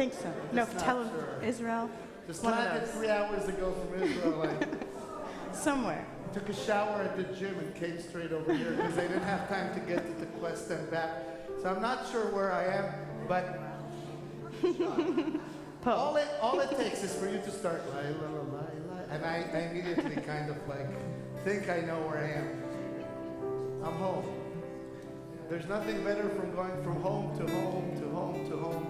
think so. No, Sure. Israel. Just One of landed those. 3 hours ago from Israel. Somewhere. Took a shower at the gym and came straight over here because I didn't have time to get to the quest and back. So I'm not sure where I am, but all it takes is for you to start la la la la la, and I immediately kind of like think I know where I am. I'm home. There's nothing better from going from home to home to home to home.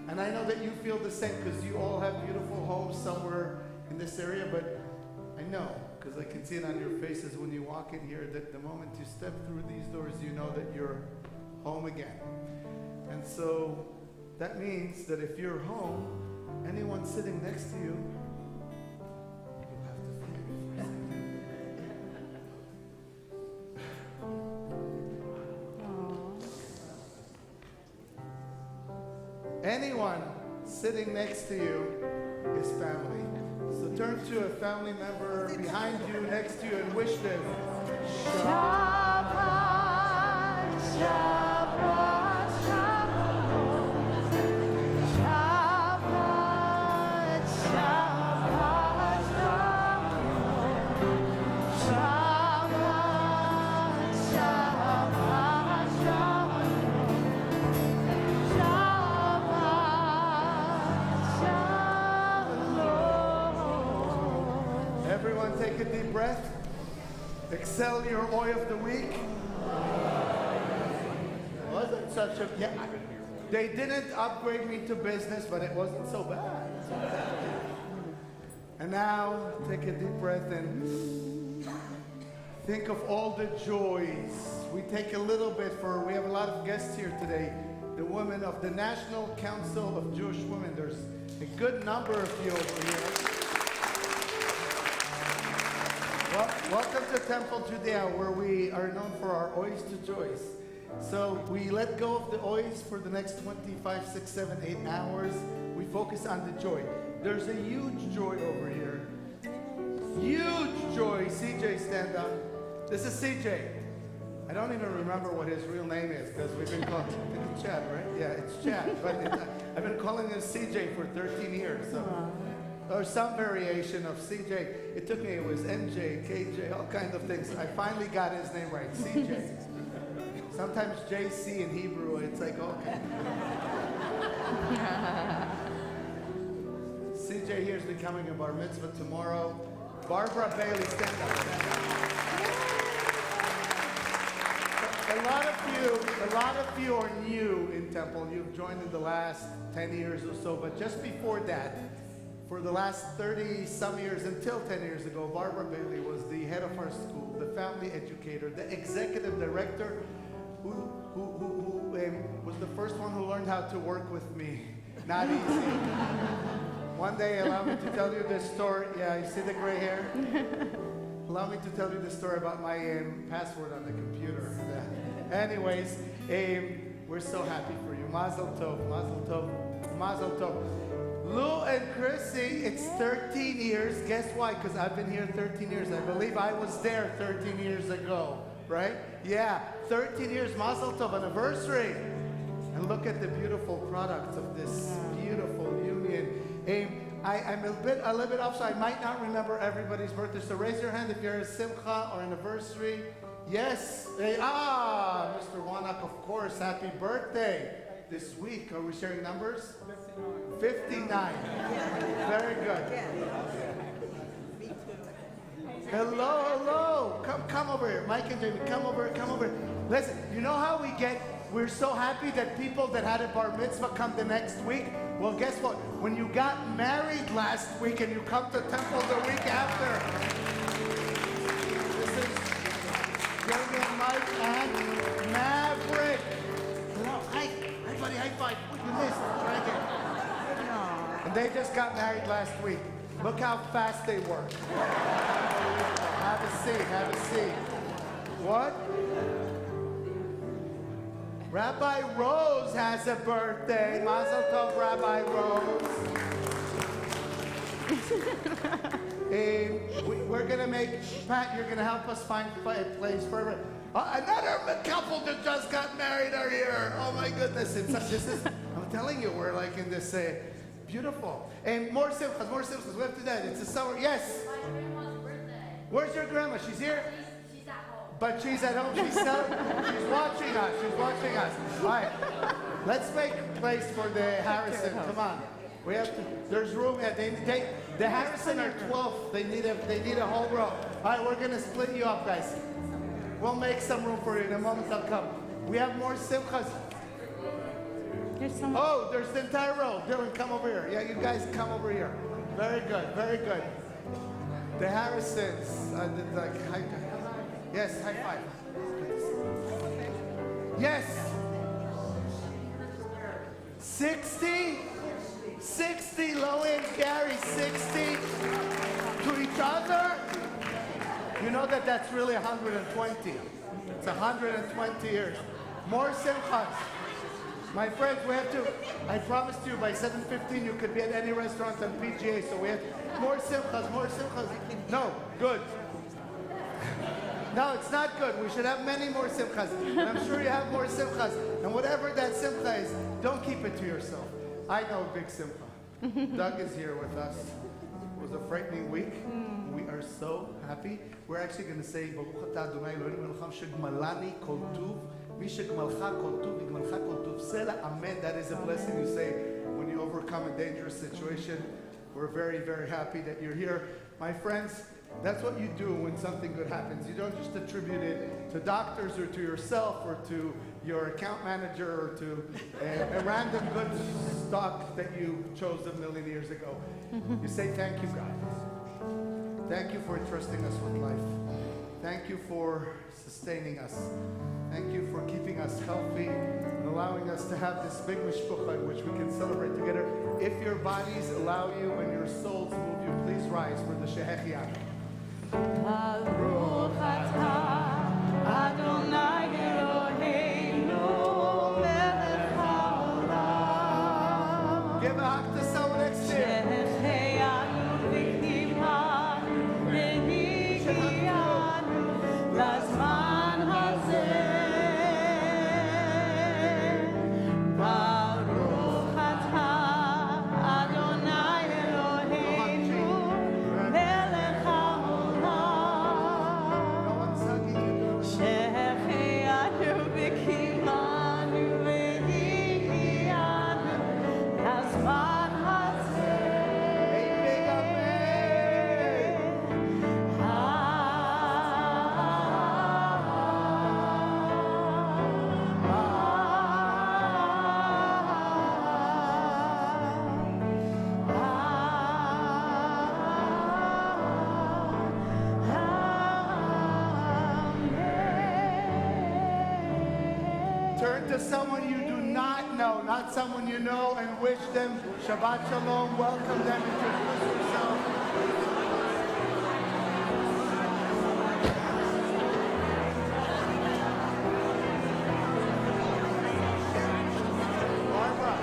And I know that you feel the same because you all have beautiful homes somewhere in this area, but I know, because I can see it on your faces when you walk in here, that the moment you step through these doors, you know that you're home again. And so that means that if you're home, anyone sitting next to you, you have to forgive me for a second. Anyone sitting next to you is family. So turn to a family member behind you, next to you, and wish them Shabbat, Shabbat, Shabbat, Shabbat, Shabbat, Shabbat, Shabbat, Shabbat. Everyone take a deep breath. Excel your oil of the week. Wasn't such a... Yeah, they didn't upgrade me to business, but it wasn't so bad. And now, take a deep breath and think of all the joys. We take a little bit we have a lot of guests here today. The women of the National Council of Jewish Women. There's a good number of you over here. Well, welcome to Temple Judea, where we are known for our oys to joys. So we let go of the oys for the next 25, 6, 7, 8 hours. We focus on the joy. There's a huge joy over here. Huge joy. CJ, stand up. This is CJ. I don't even remember what his real name is because we've been calling it's Chad, right? Yeah, it's Chad. But I've been calling him CJ for 13 years. So. Or some variation of CJ. It took me, it was MJ, KJ, all kinds of things. I finally got his name right, CJ. Sometimes JC in Hebrew, it's like, okay. CJ here is becoming a bar mitzvah tomorrow. Barbara Bailey, stand up. A lot of you are new in Temple. You've joined in the last 10 years or so, but just before that, for the last 30-some years, until 10 years ago, Barbara Bailey was the head of our school, the family educator, the executive director, who was the first one who learned how to work with me. Not easy. One day, allow me to tell you this story. Yeah, you see the gray hair? Allow me to tell you the story about my password on the computer. Anyways, we're so happy for you. Mazel tov, mazel tov, mazel tov. Lou and Chrissy, it's 13 years. Guess why? Because I've been here 13 years. I believe I was there 13 years ago, right? Yeah, 13 years, Mazel Tov anniversary. And look at the beautiful products of this beautiful union. I'm a little bit off, so I might not remember everybody's birthday. So raise your hand if you're a simcha or anniversary. Yes. Mr. Wanak, of course, happy birthday. This week, are we sharing numbers? 59. Very good. Hello. Come over here. Mike and Jamie, come over. Listen, you know how we're so happy that people that had a bar mitzvah come the next week? Well, guess what? When you got married last week and you come to Temple the week after. This is Jamie and Mike and Maverick. Hello, hi buddy, high five. You missed, try again. And they just got married last week. Look how fast they work. Have a seat. What? Rabbi Rose has a birthday. Mazel tov, Rabbi Rose. We're going to make, Pat, you're going to help us find a place for her. Another couple that just got married are here. Oh my goodness. I'm telling you, we're like in this Beautiful. And more simchas, more simchas. We have to that. It's a summer. Yes. My grandma's birthday. Where's your grandma? She's here? She's at home. But she's at home. She's watching us. She's watching us. All right. Let's make place for the Harrison. Come on. We have to. There's room. Yeah, the Harrison are 12. They need a whole row. All right. We're gonna split you up, guys. We'll make some room for you in a moment. They'll come. We have more simchas. There's some. Oh, there's the entire row. Dylan, come over here. Yeah, you guys come over here. Very good, very good. The Harrisons. Yes, high five. Yes. 60? 60, low-end Gary, 60 to each other. You know that's really 120. It's 120 years. More simchas. My friends, we have to, I promised you by 7:15 you could be at any restaurant on PGA, so we have more simchas, more simchas. No, good. No, it's not good. We should have many more simchas. And I'm sure you have more simchas. And whatever that simcha is, don't keep it to yourself. I know a big simcha. Doug is here with us. It was a frightening week. We are so happy. We're actually going to say, Baruch atah Adonai Eloheinu melech haolam shegmalani kol tuv. Amen. That is a blessing you say when you overcome a dangerous situation. We're very, very happy that you're here. My friends, that's what you do when something good happens. You don't just attribute it to doctors or to yourself or to your account manager or to a random good stock that you chose a million years ago. You say, thank you, God. Thank you for entrusting us with life. Thank you for sustaining us. Thank you for keeping us healthy and allowing us to have this big mishpucha in which we can celebrate together. If your bodies allow you and your souls move you, please rise for the Shehechiah. Baruch atah Adonai Eloheinu melech haolam. Give a hug to someone next to you. שהחיינו וקיימנו והגיענו לזמן הזה. ברוך אתה אדוני אלוהינו מלך העולם. No one's hugging you. שהחיינו וקיימנו והגיענו לזמן הזה. Big amen. Turn to someone you do not know, not someone you know, and wish them Shabbat Shalom. Welcome them, introduce yourself. Barbara.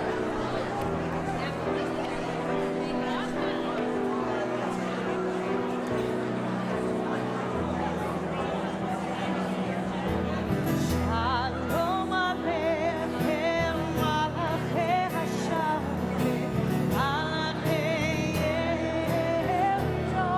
שלום עליכם מלאכי השרת, מלאכי ירדות.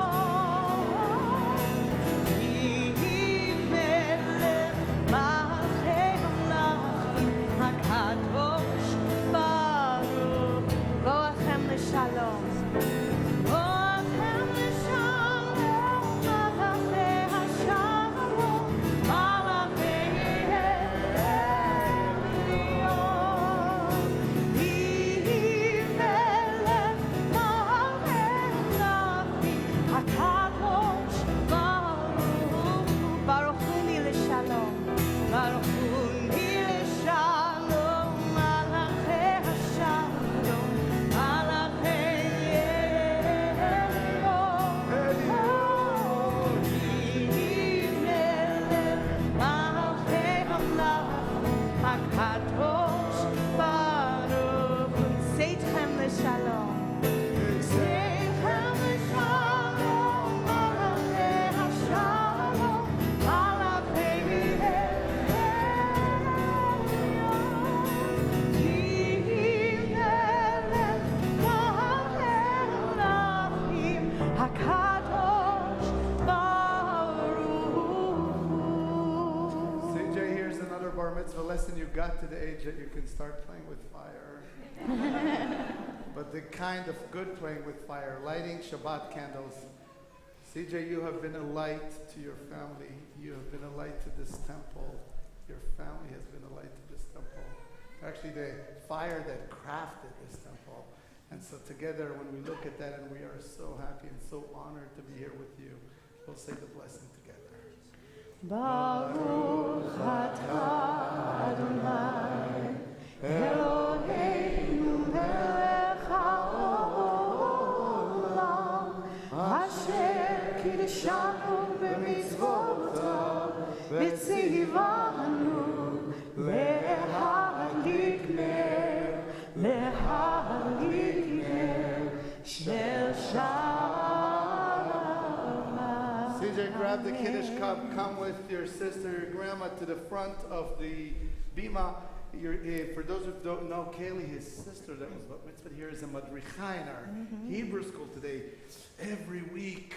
blessing you got to the age that you can start playing with fire. But the kind of good playing with fire, lighting Shabbat candles. CJ, you have been a light to your family. You have been a light to this temple. Your family has been a light to this temple. Actually, the fire that crafted this temple. And so together, when we look at that, and we are so happy and so honored to be here with you, we'll say the blessing together. Baruch atah Adonai Eloheinu melech haolam asher kiddushanu b'mitzvotav v'tzivanu להדליק נר של שבת. CJ, grab the Kiddush cup. Come with your sister, your grandma, to the front of the bima. For those who don't know, Kaylee, his sister that was bat mitzvah here, is a madricha in our Hebrew school today. Every week,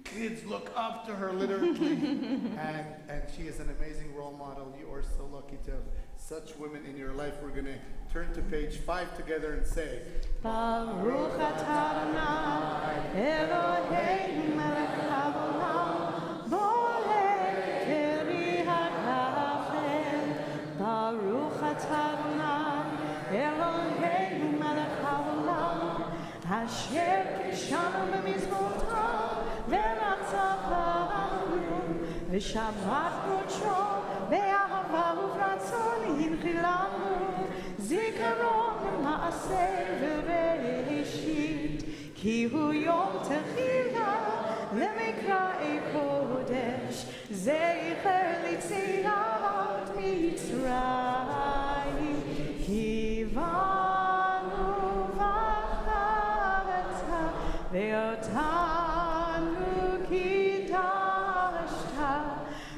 kids look up to her literally, and she is an amazing role model. You are so lucky to have such women in your life. We're going to turn to page 5 together and say, Baruch atah Adonai Eloheinu melech haolam borei peri hakafel. Baruch atah Adonai Eloheinu melech haolam asher kiddushanu b'mitzvotav v'natzavanu v'shabat kodsho באהבה וברצון הנחילנו זיכרון למעשה ובראשית כי הוא יום תחילה למקראי קודש זכר ליציאת מצרים הבנו בחרת ואותנו קידשת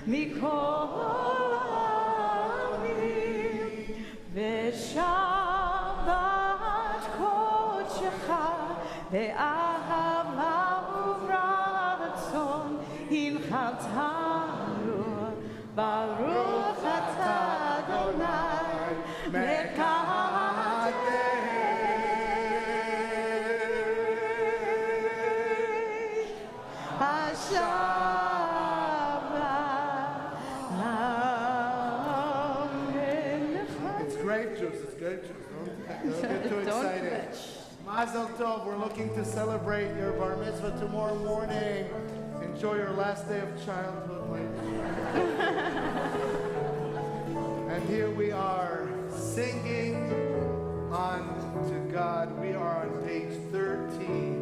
מכל ושבת קודשך באהבה וברצון הנחלתנו ברוך אתה אדוני מקדש השבת grape juice. It's grape juice. Don't get too excited. Mazel tov. We're looking to celebrate your bar mitzvah tomorrow morning. Enjoy your last day of childhood. And here we are singing unto God. We are on page 13.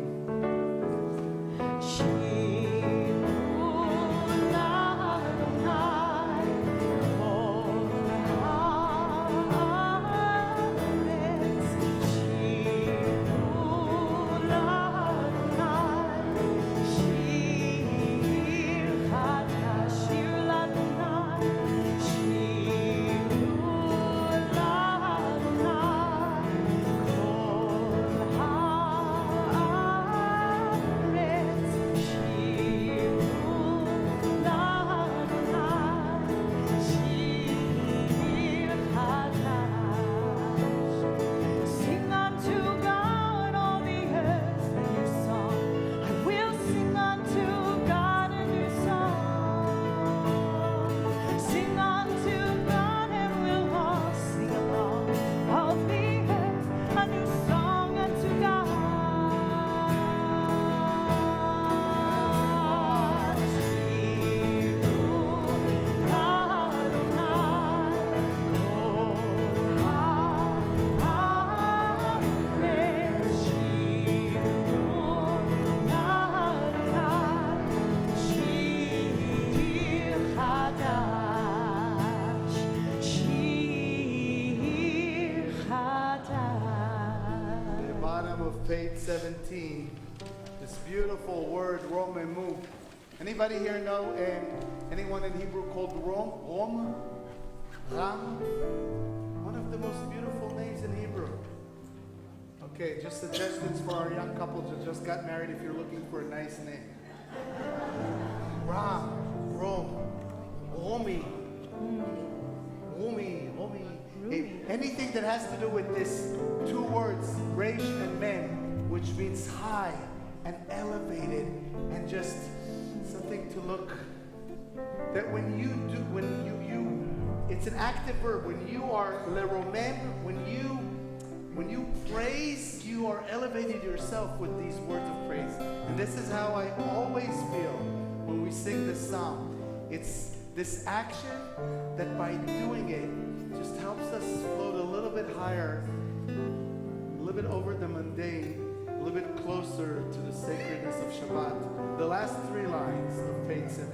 Page 17, this beautiful word, romemu. Anybody here know anyone in Hebrew called Rom? Ram? One of the most beautiful names in Hebrew. Okay, just suggestions for our young couples who just got married if you're looking for a nice name. Ram, Rom, Romi, Rumi. Anything that has to do with this two words, Reish and Mem, which means high and elevated and just something to look, that when you do, it's an active verb. When you are leromem, when you praise, you are elevating yourself with these words of praise. And this is how I always feel when we sing this psalm. It's this action that by doing it just helps us float a little bit higher, a little bit over the mundane, a little bit closer to the sacredness of Shabbat. The last three lines of page 17.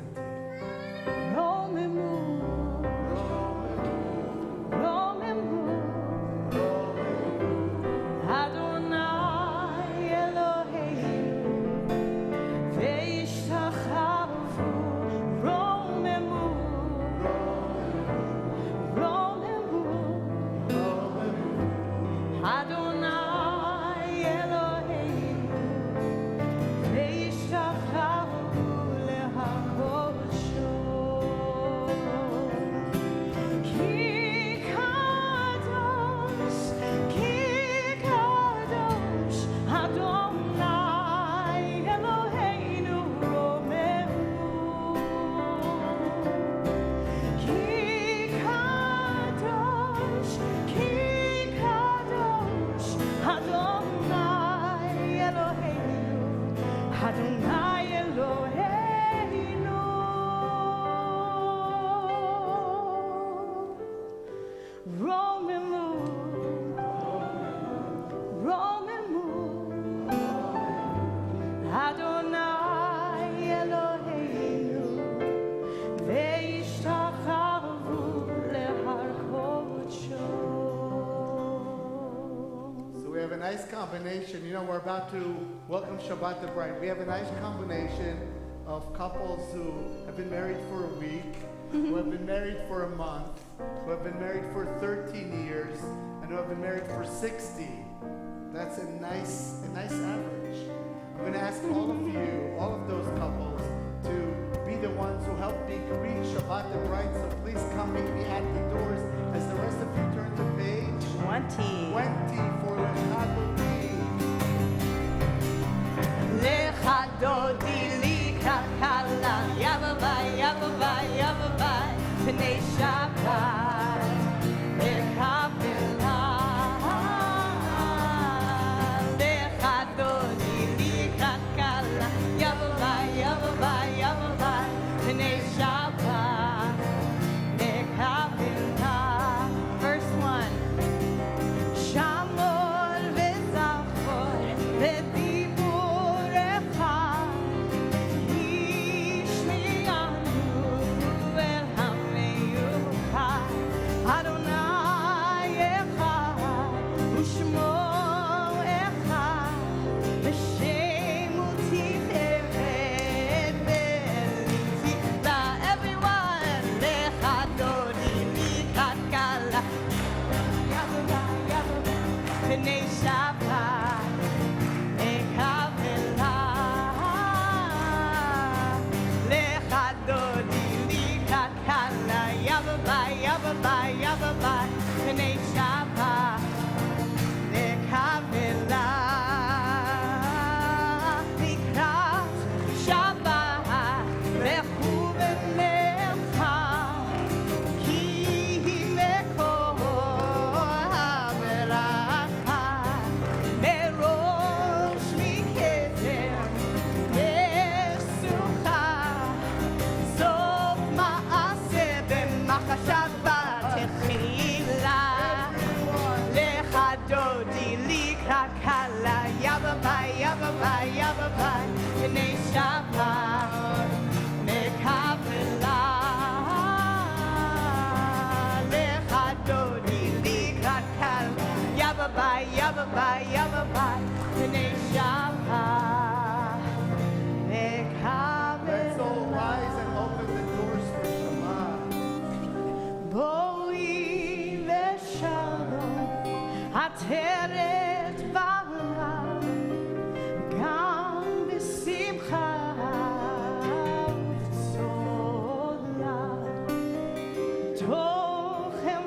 Nice combination. You know, we're about to welcome Shabbat the Bride. We have a nice combination of couples who have been married for a week, who have been married for a month, who have been married for 13 years, and who have been married for 60. That's a nice average. I'm going to ask all of you, all of those couples, to be the ones who help me greet Shabbat the Bride. So please come meet me at the doors as the rest of you turn to page 20 for Lechadodi likakala yavabai Pnei Shabbat lekavela Lechadodi likakala yavabai Pnei Shabbat lekavela. Verse 1. Shamor v'zachor v'diburecha Yishmi'anu el hameyuchad Adonai echad u'shmo echad v'shemu tiferet v'tifla. Everyone, lechadodi likakala Pnei Shabbat lekavela Lechadodi likakala yavabai Pnei Shabbat lekavela Likrat Shabbat lechu v'lecha Ki mekor haberachah Merosh miketer yesucha Sof ma'aseh b'machashava techila Lechadodi likakala yavabai Pnei Shabbat lekavela Lechadodi likakala yavabai Pnei Shabbat lekavela. Let's all rise and open the doors for Shabbat. Boi v'shalom ateret ba'alam gam b'simcha u'v'tzola tochem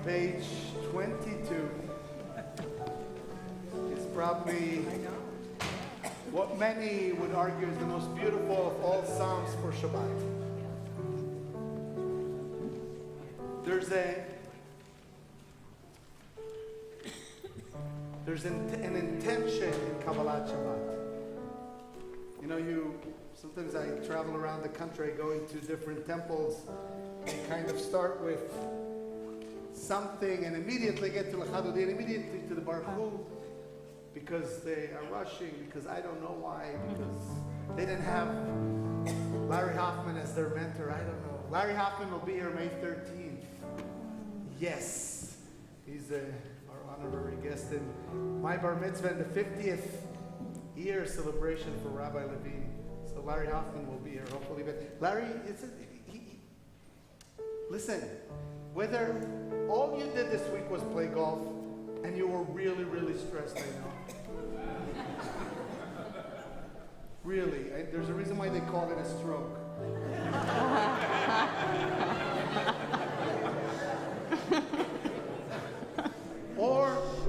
page 22 is probably what many would argue is the most beautiful of all Psalms for Shabbat. There's an intention in Kabbalat Shabbat. You know, sometimes I travel around the country going to different temples and kind of start with something and immediately get to L'Chadodin, and immediately to the Baruch Hu, because they are rushing, because I don't know why, because they didn't have Larry Hoffman as their mentor, I don't know. Larry Hoffman will be here May 13th. Yes, he's our honorary guest in my bar mitzvah in the 50th year celebration for Rabbi Levine. So Larry Hoffman will be here, hopefully. But Larry, listen, whether all you did this week was play golf and you were really, really stressed, I know. Really, there's a reason why they call it a stroke.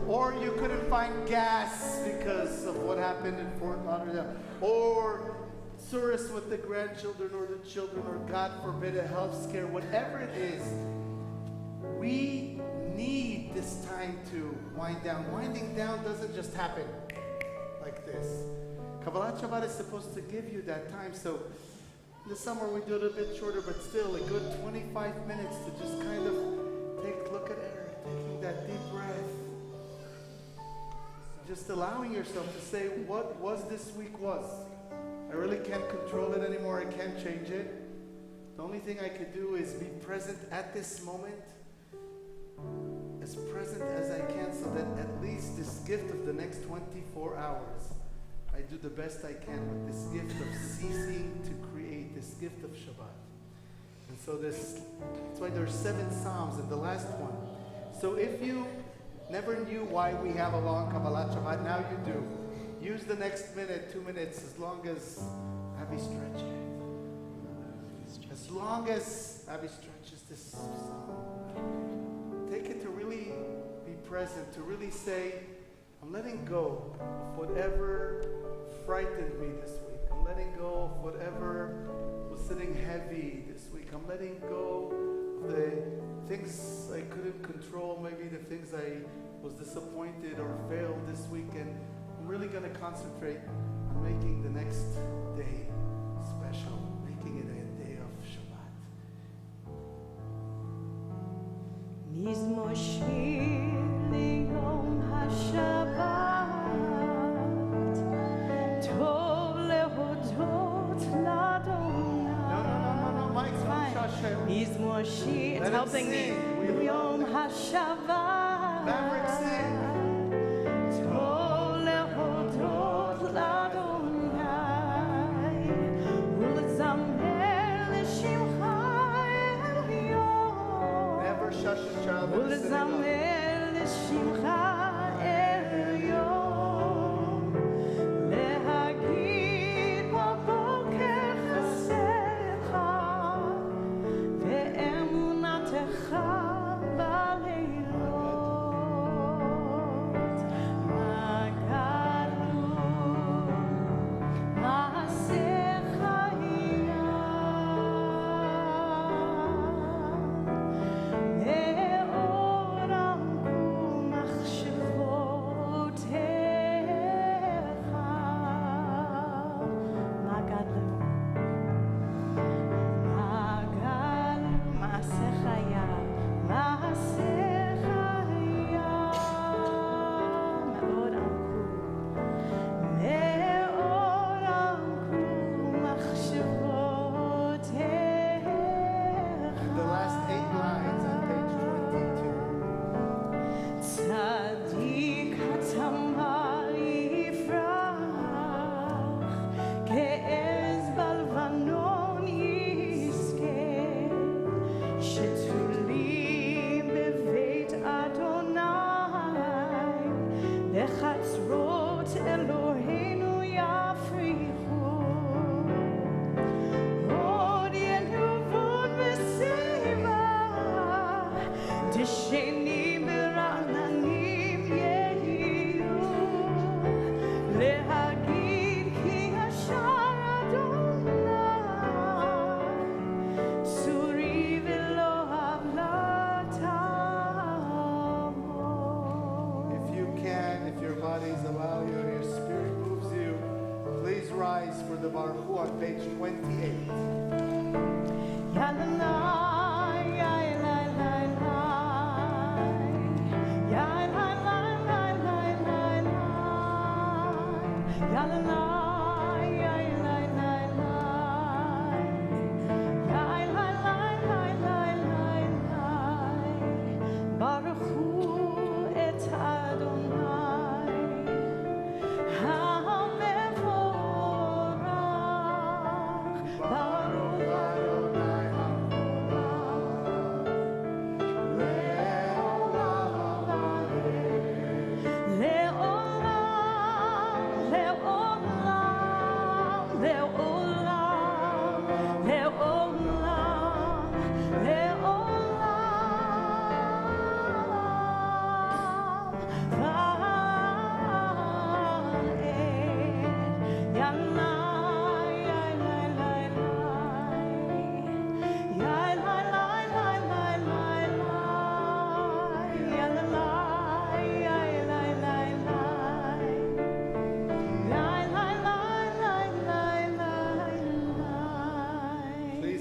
Or you couldn't find gas because of what happened in Fort Lauderdale. Or tourists with the grandchildren or the children, or God forbid a health scare, whatever it is. We need this time to wind down. Winding down doesn't just happen like this. Kabbalat Shabbat is supposed to give you that time. So in the summer we do it a bit shorter, but still a good 25 minutes to just kind of look at Eric, taking that deep breath. Just allowing yourself to say what was this week was. I really can't control it anymore. I can't change it. The only thing I could do is be present at this moment, as present as I can, so that at least this gift of the next 24 hours, I do the best I can with this gift of ceasing to create, this gift of Shabbat. And so that's why there's 7 Psalms in the last one. So if you never knew why we have a long Kabbalat Shabbat, now you do. Use the next minute, 2 minutes, as long as Abby stretches. As long as Abby stretches this psalm. Take it to really be present, to really say, I'm letting go of whatever frightened me this week. I'm letting go of whatever was sitting heavy this week. I'm letting go of the things I couldn't control, maybe the things I was disappointed or failed this week, and I'm really going to concentrate on making the next day special, making it a day of Shabbat. מזמור שיר ליום השבת, טוב להודות לאדוני. No, Mike's Fine. מזמור שיר, it's helping me. ליום השבת, Maverick, sing. טוב להודות לאדוני, ולזמר לשמך עליון. Never shush a child that is sitting on. ולזמר לשמך עליון, להגיד בבוקר חסדך ואמונתך בלילות. מה גדול מעשיך עניין, מאור עמקו מחשבתך.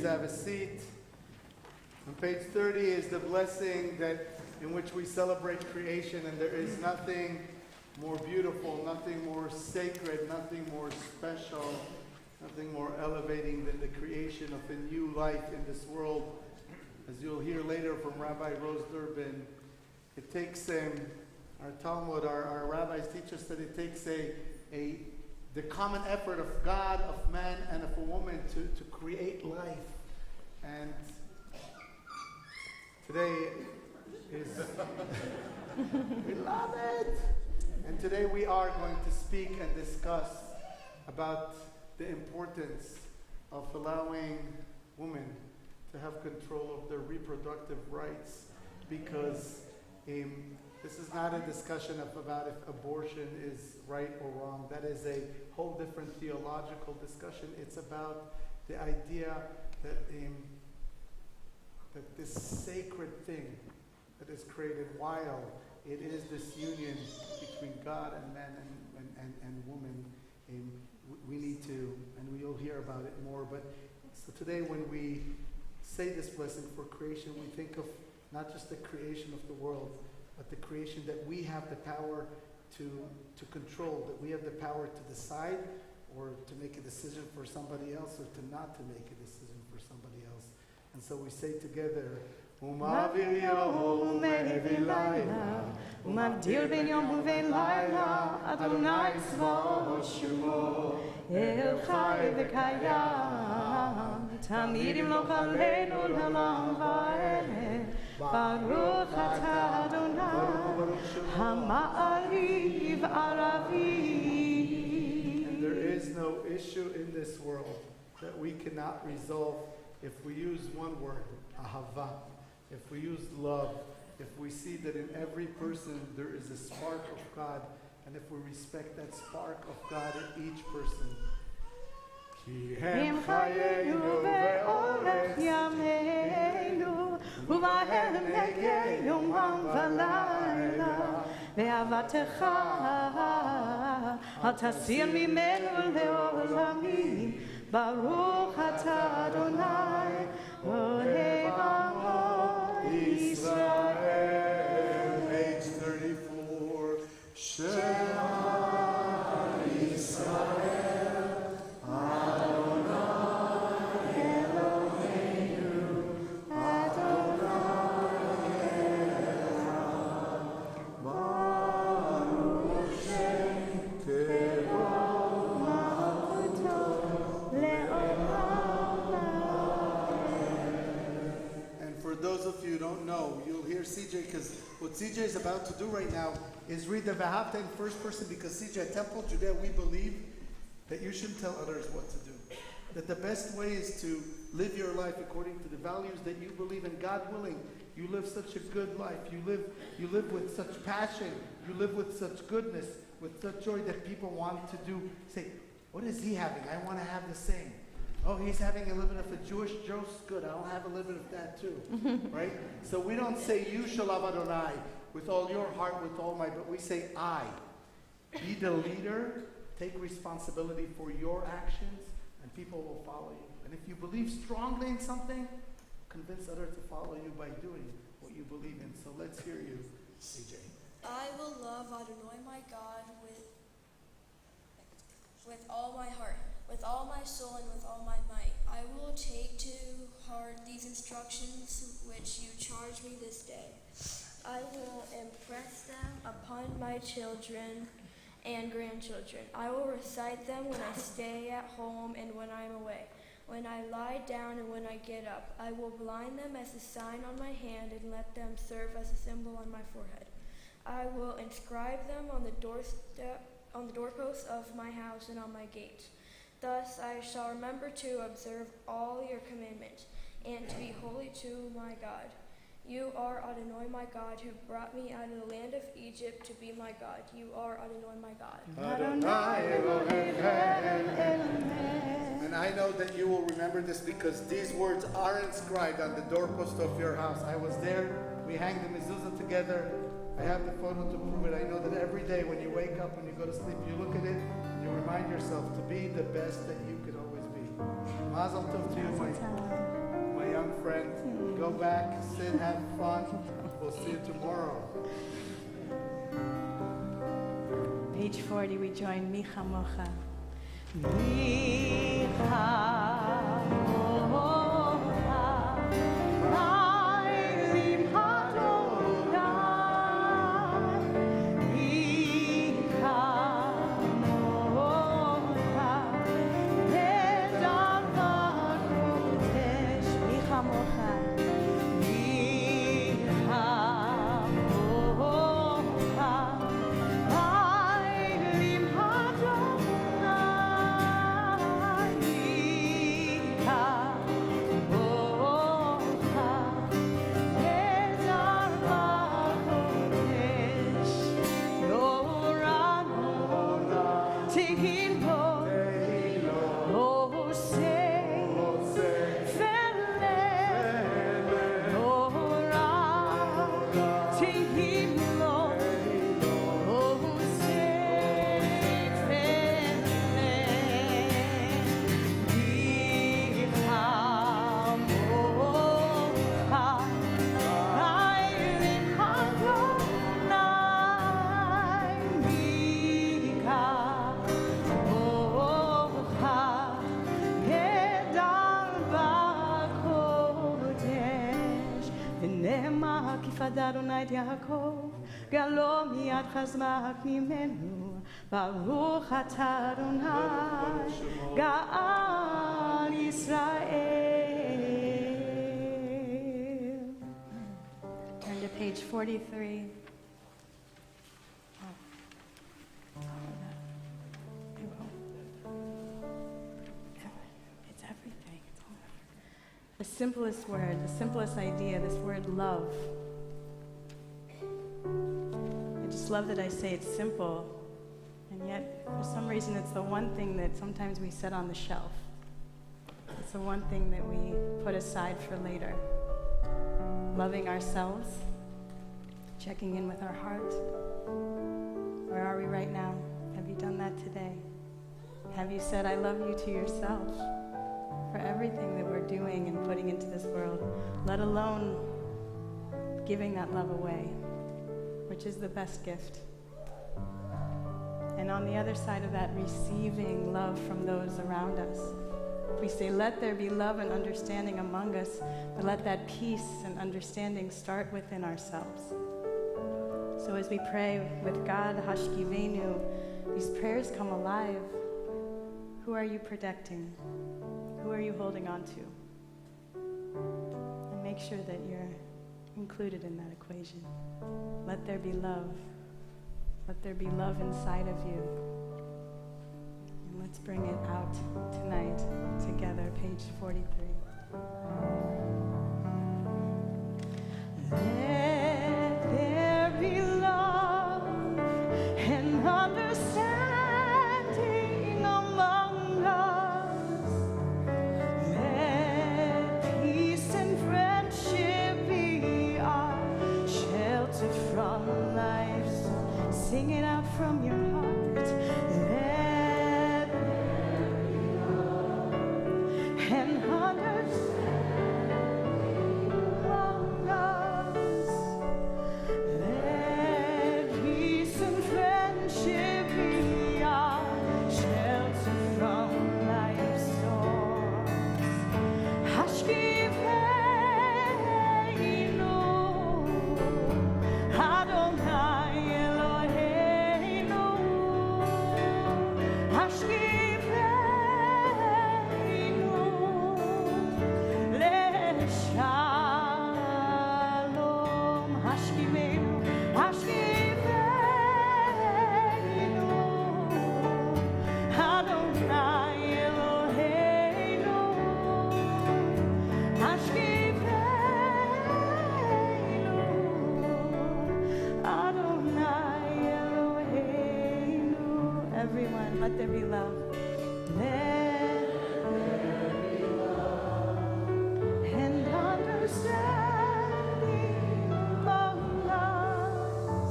have a seat. On page 30 is the blessing in which we celebrate creation, and there is nothing more beautiful, nothing more sacred, nothing more special, nothing more elevating than the creation of a new life in this world. As you'll hear later from Rabbi Rose Durbin, it takes our Talmud, our rabbis teach us that it takes the common effort of God, of man, and of a woman to create life. And today is we love it. And today we are going to speak and discuss about the importance of allowing women to have control of their reproductive rights, because this is not a discussion about if abortion is right or wrong. That is a whole different theological discussion. It's about the idea that this sacred thing that is created, while it is this union between God and man and woman, we need to, and we'll hear about it more. But so today when we say this blessing for creation, we think of not just the creation of the world, but the creation that we have the power to control, that we have the power to decide or to make a decision for somebody else, or to not to make a decision for somebody else. And so we say together, ומעביר יום ולילה, ומבדיל בין יום ובין לילה, אדוני צבאות שמו, אל חי וקיים, תמיד ימלוך עלינו לעולם ועד, ברוך אתה אדוני, המעריב ערבי. And there is no issue in this world that we cannot resolve if we use one word, ahava. If we use love, if we see that in every person there is a spark of God, and if we respect that spark of God in each person. כי הם חיינו ואורך ימינו, ובהם נגה יומם ולילה, ואהבתך אל תסיר ממנו לעולמים, ברוך אתה אדוני, אוהב עמו ישראל. Page 34. Shema Yisrael, Adonai Eloheinu, Adonai Echad, Baruch Shem Kevod Malchuto Le'olam. And for those of you who don't know, you'll hear CJ, because what CJ is about to do right now is read the V'ahavta in first person, because CJ, at Temple Judea, we believe that you shouldn't tell others what to do. That the best way is to live your life according to the values that you believe in. God willing, you live such a good life. You live with such passion. You live with such goodness, with such joy that people want to do. Say, what is he having? I want to have the same. Oh, he's having a little bit of a Jewish roast. Good, I'll have a little bit of that too. Right? So we don't say, you shall love Adonai with all your heart, with all might, but we say, I. Be the leader. Take responsibility for your actions, and people will follow you. And if you believe strongly in something, convince others to follow you by doing what you believe in. So let's hear you, CJ. I will love Adonai my God with all my heart, with all my soul, and with all my might. I will take to heart these instructions which you charge me this day. I will impress them upon my children and grandchildren. I will recite them when I stay at home and when I am away, when I lie down and when I get up. I will bind them as a sign on my hand and let them serve as a symbol on my forehead. I will inscribe them on the doorposts of my house and on my gates. Thus I shall remember to observe all your commandments and to be holy to my God. You are Adonai my God, who brought me out of the land of Egypt to be my God. You are Adonai my God. And I know that you will remember this, because these words are inscribed on the doorpost of your house. I was there. We hang the mezuzah together. I have the photo to prove it. I know that every day when you wake up, when you go to sleep, you look at it, you remind yourself to be the best that you could always be. Mazel tov to you, my go back, sit, have fun. We'll see you tomorrow. Page 40, we join Micha Mocha. Micha Mocha, Ma'alim Hadonai. Micha Mocha, Nedar Kodesh. Micha Mocha. Adonai Yaakov, Galo miyad chazmak mimenu, Baruch atah Adonai, Ga'al Yisrael. Turn to page 43. It's everything. The simplest word, the simplest idea, this word love. I just love that I say it's simple, and yet for some reason it's the one thing that sometimes we set on the shelf. It's the one thing that we put aside for later. Loving ourselves, checking in with our heart. Where are we right now? Have you done that today? Have you said, I love you to yourself for everything that we're doing and putting into this world, let alone giving that love away, which is the best gift. And on the other side of that, receiving love from those around us. We say, let there be love and understanding among us, but let that peace and understanding start within ourselves. So as we pray with God, Hashkivenu, these prayers come alive. Who are you protecting? Who are you holding on to? And make sure that you're included in that equation. Let there be love. Let there be love inside of you. And let's bring it out tonight together, page 43. Let there be love and understanding among us. Let peace and friendship be our shelter from life. Sing it out from your heart. Let there be love and understanding among us. Let peace and friendship be our shelter from life's storms. Hashkivenu, Adonai Eloheinu. Hashkivenu leShalom. Hashkivenu, Hashkivenu, Adonai Eloheinu. Hashkivenu, Adonai Eloheinu. Everyone, let there be love. Let there be love and understanding among us.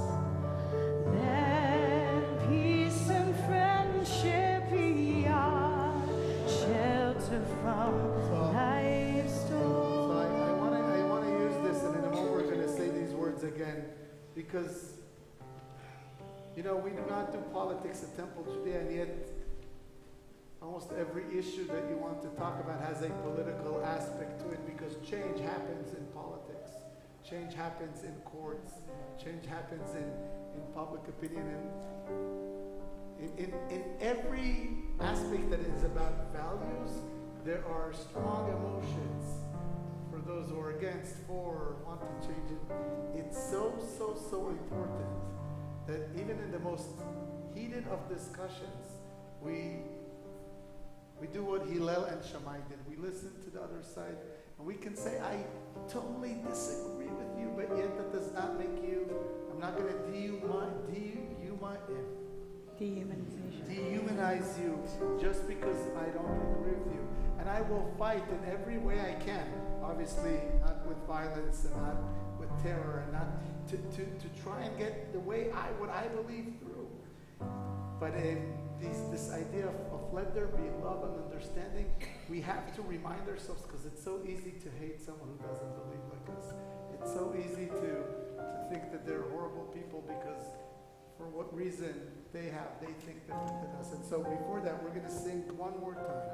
Let peace and friendship be our shelter from life's storm. So I want to because, we do not do politics at Temple Judea, and yet almost every issue that you want to talk about has a political aspect to it, because change happens in politics. Change happens in courts. Change happens in public opinion. And in every aspect that is about values, there are strong emotions for those who are against, for, or want to change it. It's so important that even in the most heated of discussions, we do what Hillel and Shammai did. We listen to the other side, and we can say, I totally disagree with you, but yet that does not make you, I'm not going to dehumanize you just because I don't agree with you. And I will fight in every way I can. Obviously, not with violence and not with terror, and not to try and get the way what I believe through. But this idea of let there be love and understanding, we have to remind ourselves, because it's so easy to hate someone who doesn't believe like us. It's so easy to think that they're horrible people because for what reason they think different than us. And so before that, we're going to sing one more time,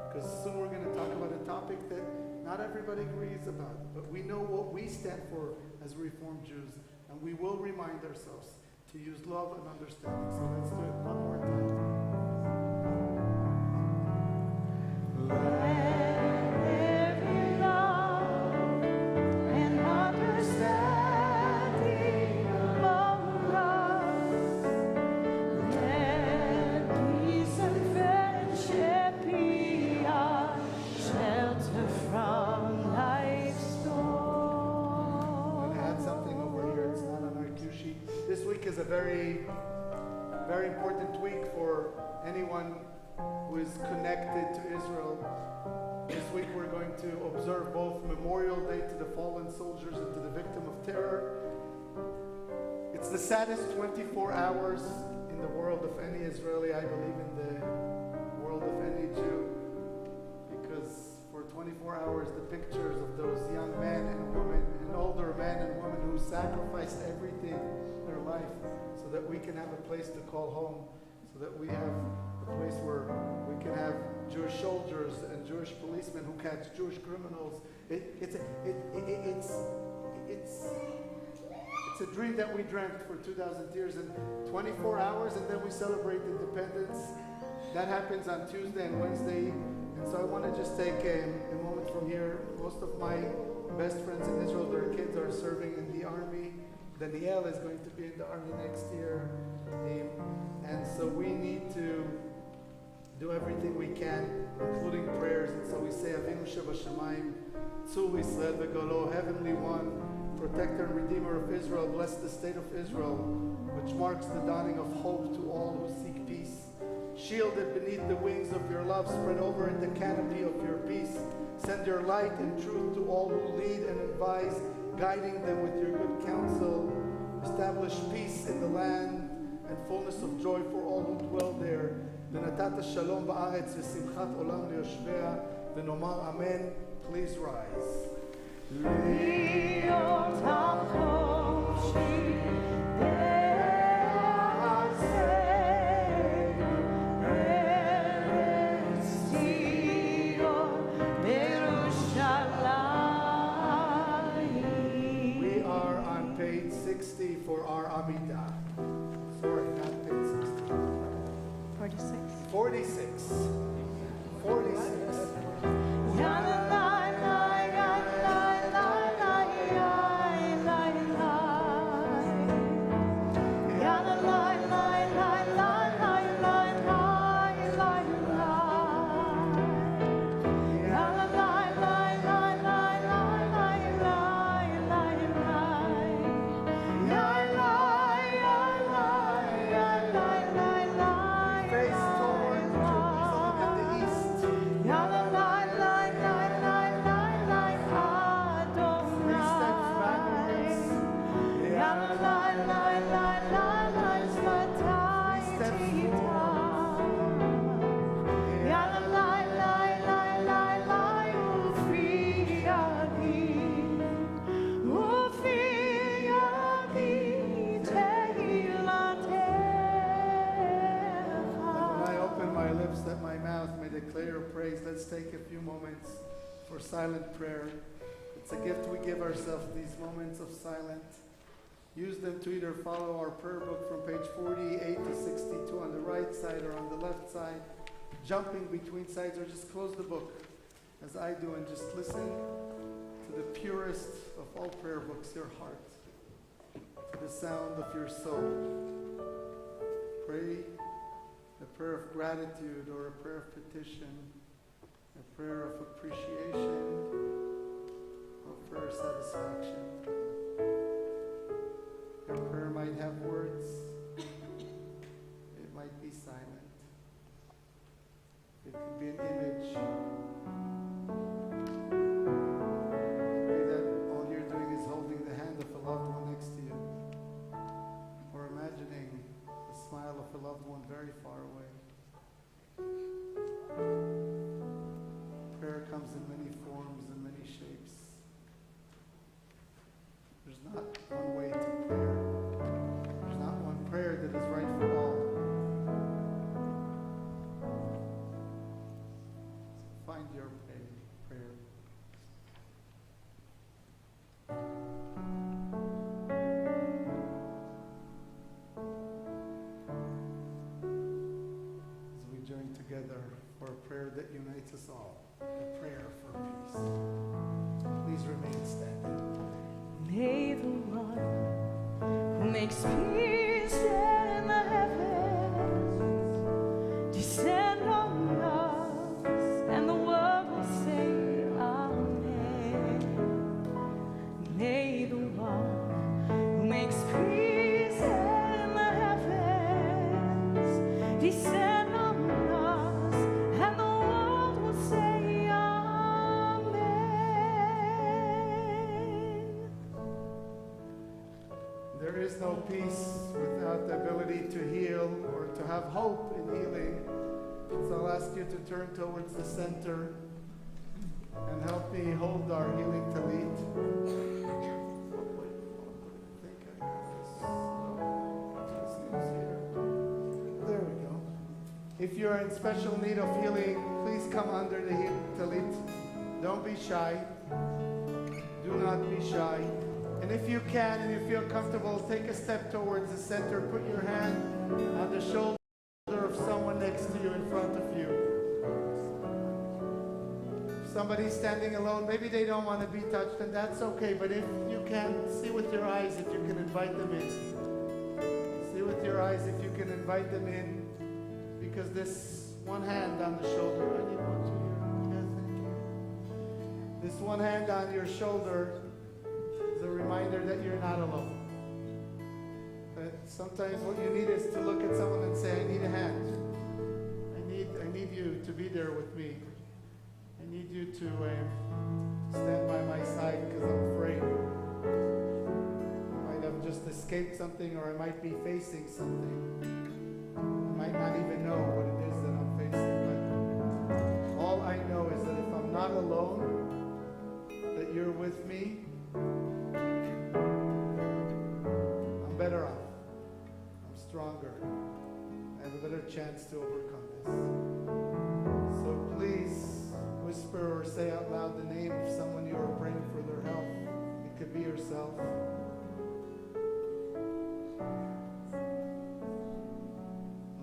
because soon we're going to talk about a topic that not everybody agrees about, but we know what we stand for as Reformed Jews, and we will remind ourselves to use love and understanding. So let's do it one more time. Is a very, very important week for anyone who is connected to Israel. This week we're going to observe both Memorial Day to the fallen soldiers and to the victim of terror. It's the saddest 24 hours in the world of any Israeli, I believe in the world of any Jew, because for 24 hours the pictures of those young men and women and older men and women who sacrificed everything, their life, so that we can have a place to call home, so that we have a place where we can have Jewish soldiers and Jewish policemen who catch Jewish criminals. It's a dream that we dreamt for 2,000 years, and 24 hours, and then we celebrate independence. That happens on Tuesday and Wednesday. And so I want to just take a moment from here. Most of my best friends in Israel, their kids are serving in the army. Danielle is going to be in the army next year. And so we need to do everything we can, including prayers. And so we say, Avinu Shebashamayim, Tzur Yisrael V'Golo, Heavenly One, Protector and Redeemer of Israel, bless the state of Israel, which marks the dawning of hope to all who seek peace. Shielded beneath the wings of your love, spread over it the canopy of your peace. Send your light and truth to all who lead and advise, guiding them with your good counsel. Establish peace in the land and fullness of joy for all who dwell there. ונתת שלום בארץ ושמחת עולם ליושביה, ונאמר אמן. Please rise. להיות החופשי בארצנו, ארץ ציון בירושלים. We are on page 60 for our Amidah. Sorry, not page 60. 46. 46. 46. for silent prayer. It's a gift we give ourselves, these moments of silence. Use them to either follow our prayer book from page 48 to 62 on the right side or on the left side, jumping between sides, or just close the book as I do and just listen to the purest of all prayer books, your heart, to the sound of your soul. Pray a prayer of gratitude or a prayer of petition, a prayer of appreciation, or a prayer of satisfaction. Your prayer might have words, it might be silent. It could be an image. Maybe that all you're doing is holding the hand of a loved one next to you, or imagining the smile of a loved one very far away. Prayer comes in many forms and many shapes. There's not one way to prayer. There's not one prayer that is right for all. So find your prayer. As we join together for a prayer that unites us all, a prayer for peace. Please remain standing. May the one who makes peace in the heavens descend on us, and the world will say Amen. May the one who makes peace in the heavens descend on us, and the world will say Amen. There is no peace without the ability to heal or to have hope in healing. So I'll ask you to turn towards the center and help me hold our healing talit. There we go. If you're in special need of healing, please come under the healing talit. Don't be shy. Do not be shy. And if you can and you feel comfortable, take a step towards the center. Put your hand on the shoulder of someone next to you, in front of you. If somebody's standing alone, maybe they don't want to be touched, and that's okay. But if you can, see with your eyes if you can invite them in. See with your eyes if you can invite them in. Because this one hand on the shoulder, I need one to you. Yes, thank you. This one hand on your shoulder is a reminder that you're not alone. That sometimes what you need is to look at someone and say, I need a hand. I need you to be there with me. I need you to stand by my side because I'm afraid. I might have just escaped something, or I might be facing something. I might not even know what it is that I'm facing, but all I know is that if I'm not alone, that you're with me, I'm better off. I'm stronger. I have a better chance to overcome this. So please whisper or say out loud the name of someone you are praying for their health. It could be yourself.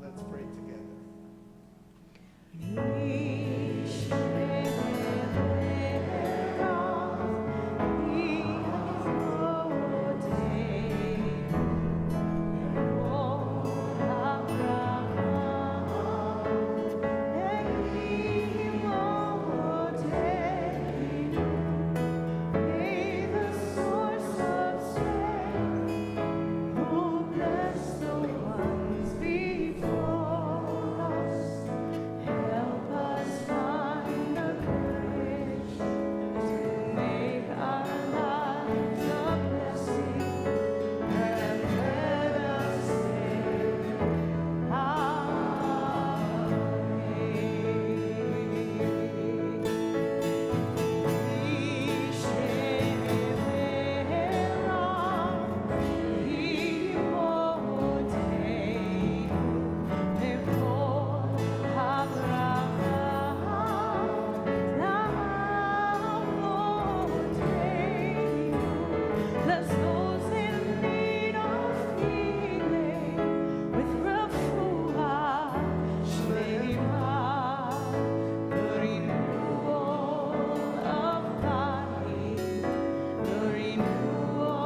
Let's pray together. May the source of bless those in need of healing with refuah, Shema, the renewal of body, the renewal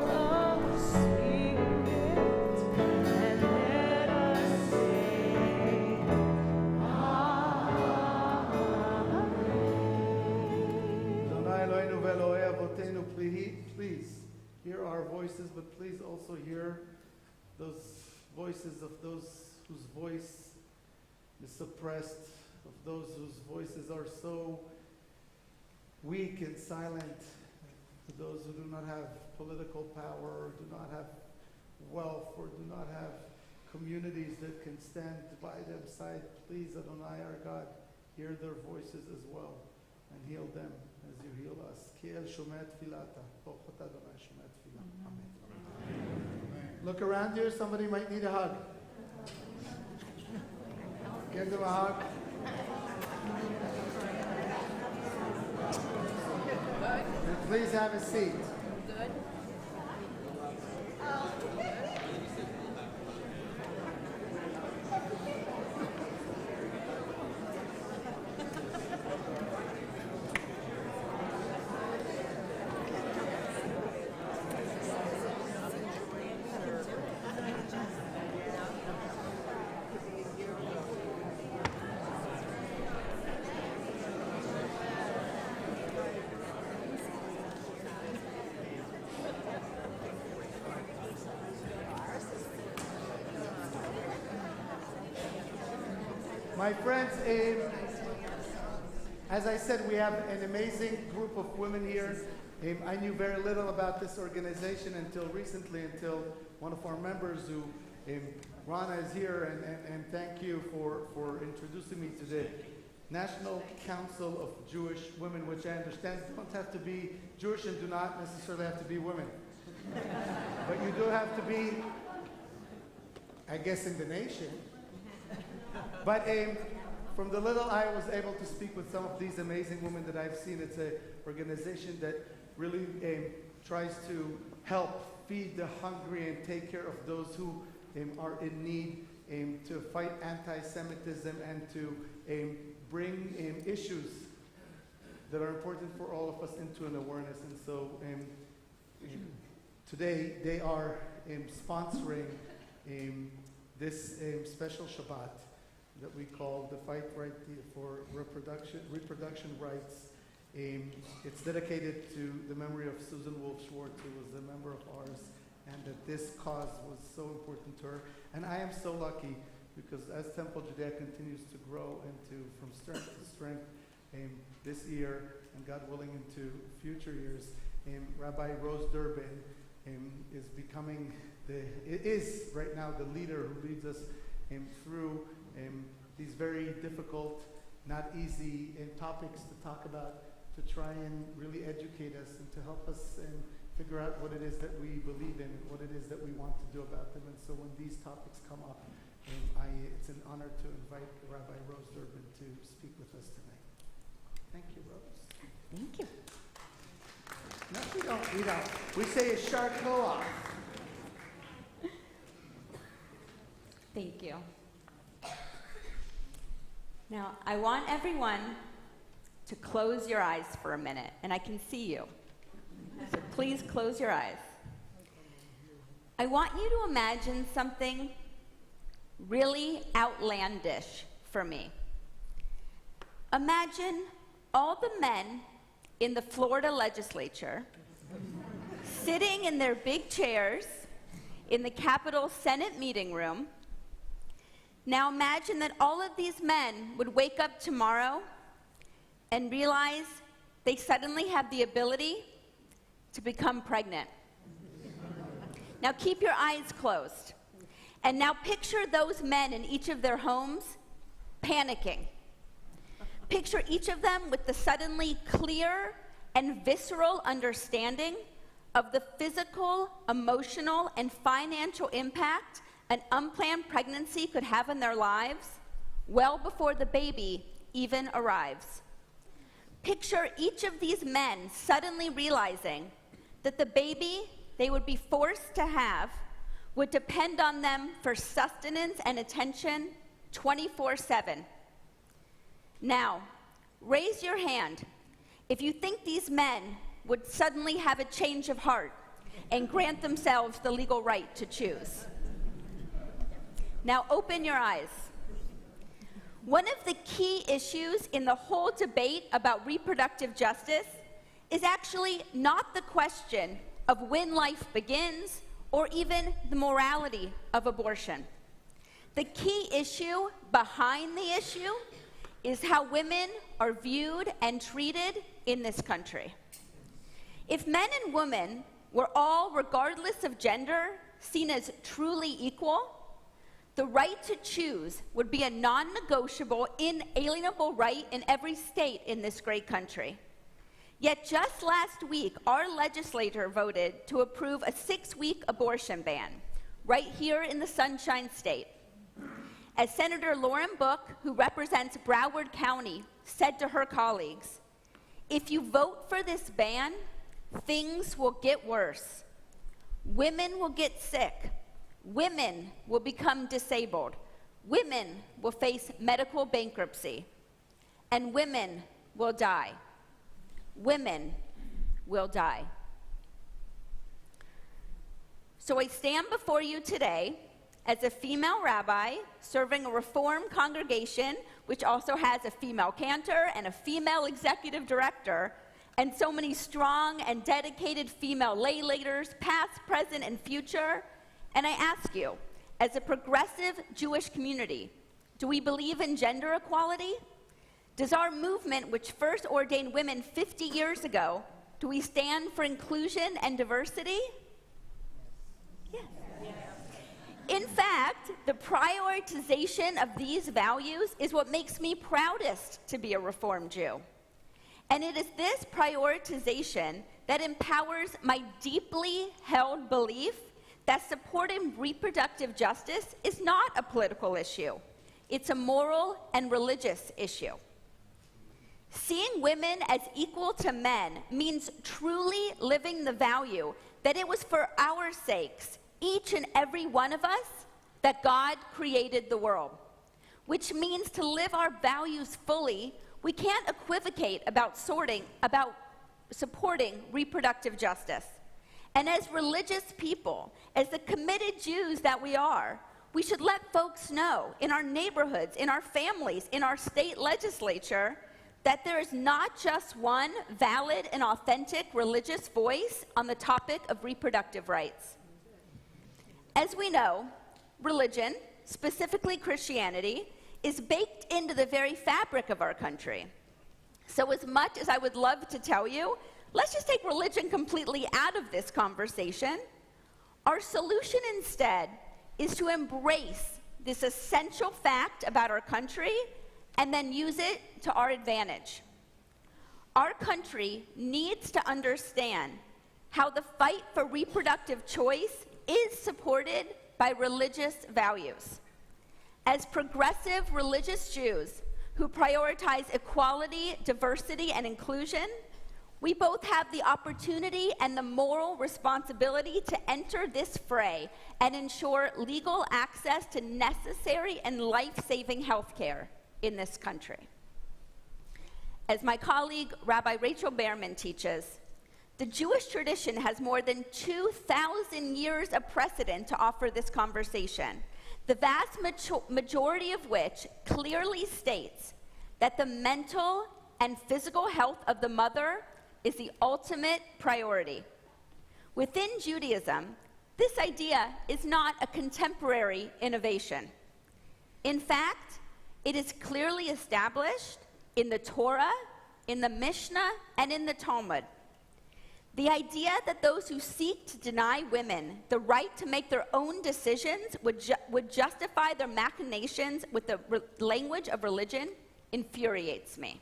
of spirit, and let us say, Adonai Eloheinu ve'Elohei Avotenu, please hear our voices, but please also hear those voices of those whose voice is suppressed, of those whose voices are so weak and silent, to those who do not have political power, or do not have wealth, or do not have communities that can stand by their side. Please, Adonai our God, hear their voices as well and heal them as you heal us. Ki el shomeh tefilata, B'chot Adonai shomeh tefillah. Amen. Look around you, somebody might need a hug. Give them a hug. And please have a seat. My friends, as I said, we have an amazing group of women here. I knew very little about this organization until recently, until one of our members, who Rana is here, and thank you for introducing me to the National Council of Jewish Women, which I understand don't have to be Jewish and do not necessarily have to be women. But you do have to be, I guess, in the nation. But from the little I was able to speak with some of these amazing women that I've seen, it's an organization that really tries to help feed the hungry and take care of those who are in need, to fight anti-Semitism, and to bring issues that are important for all of us into an awareness. And so today they are sponsoring this special Shabbat that we call the Fight Right for Reproduction Rights. It's dedicated to the memory of Susan Wolf Schwartz, who was a member of ours, and that this cause was so important to her. And I am so lucky, because as Temple Judea continues to grow from strength to strength, this year, and God willing into future years, Rabbi Rose Durbin is becoming is right now the leader who leads us through these very difficult, not easy topics to talk about, to try and really educate us and to help us figure out what it is that we believe in, what it is that we want to do about them. And so when these topics come up, it's an honor to invite Rabbi Rose Durbin to speak with us tonight. Thank you, Rose. Thank you. No, we don't. We say a shark go off. Thank you. Now, I want everyone to close your eyes for a minute, and I can see you. So please close your eyes. I want you to imagine something really outlandish for me. Imagine all the men in the Florida legislature sitting in their big chairs in the Capitol Senate meeting room. Now imagine that all of these men would wake up tomorrow and realize they suddenly have the ability to become pregnant. Now keep your eyes closed. And now picture those men in each of their homes panicking. Picture each of them with the suddenly clear and visceral understanding of the physical, emotional, and financial impact an unplanned pregnancy could have in their lives well before the baby even arrives. Picture each of these men suddenly realizing that the baby they would be forced to have would depend on them for sustenance and attention 24/7. Now, raise your hand if you think these men would suddenly have a change of heart and grant themselves the legal right to choose. Now open your eyes. One of the key issues in the whole debate about reproductive justice is actually not the question of when life begins or even the morality of abortion. The key issue behind the issue is how women are viewed and treated in this country. If men and women were all, regardless of gender, seen as truly equal, the right to choose would be a non-negotiable, inalienable right in every state in this great country. Yet just last week, our legislature voted to approve a 6-week abortion ban right here in the Sunshine State. As Senator Lauren Book, who represents Broward County, said to her colleagues, "If you vote for this ban, things will get worse. Women will get sick. Women will become disabled. Women will face medical bankruptcy. And women will die. Women will die." So I stand before you today as a female rabbi serving a Reform congregation, which also has a female cantor and a female executive director, and so many strong and dedicated female lay leaders, past, present, and future. And I ask you, as a progressive Jewish community, do we believe in gender equality? Does our movement, which first ordained women 50 years ago, do we stand for inclusion and diversity? Yes. In fact, the prioritization of these values is what makes me proudest to be a Reform Jew. And it is this prioritization that empowers my deeply held belief that supporting reproductive justice is not a political issue. It's a moral and religious issue. Seeing women as equal to men means truly living the value that it was for our sakes, each and every one of us, that God created the world. Which means to live our values fully, we can't equivocate about supporting reproductive justice. And as religious people, as the committed Jews that we are, we should let folks know in our neighborhoods, in our families, in our state legislature, that there is not just one valid and authentic religious voice on the topic of reproductive rights. As we know, religion, specifically Christianity, is baked into the very fabric of our country. So as much as I would love to tell you, let's just take religion completely out of this conversation, our solution instead is to embrace this essential fact about our country and then use it to our advantage. Our country needs to understand how the fight for reproductive choice is supported by religious values. As progressive religious Jews who prioritize equality, diversity, and inclusion, we both have the opportunity and the moral responsibility to enter this fray and ensure legal access to necessary and life-saving health care in this country. As my colleague, Rabbi Rachel Behrman, teaches, the Jewish tradition has more than 2,000 years of precedent to offer this conversation, the vast majority of which clearly states that the mental and physical health of the mother is the ultimate priority. Within Judaism, this idea is not a contemporary innovation. In fact, it is clearly established in the Torah, in the Mishnah, and in the Talmud. The idea that those who seek to deny women the right to make their own decisions would justify their machinations with the language of religion infuriates me.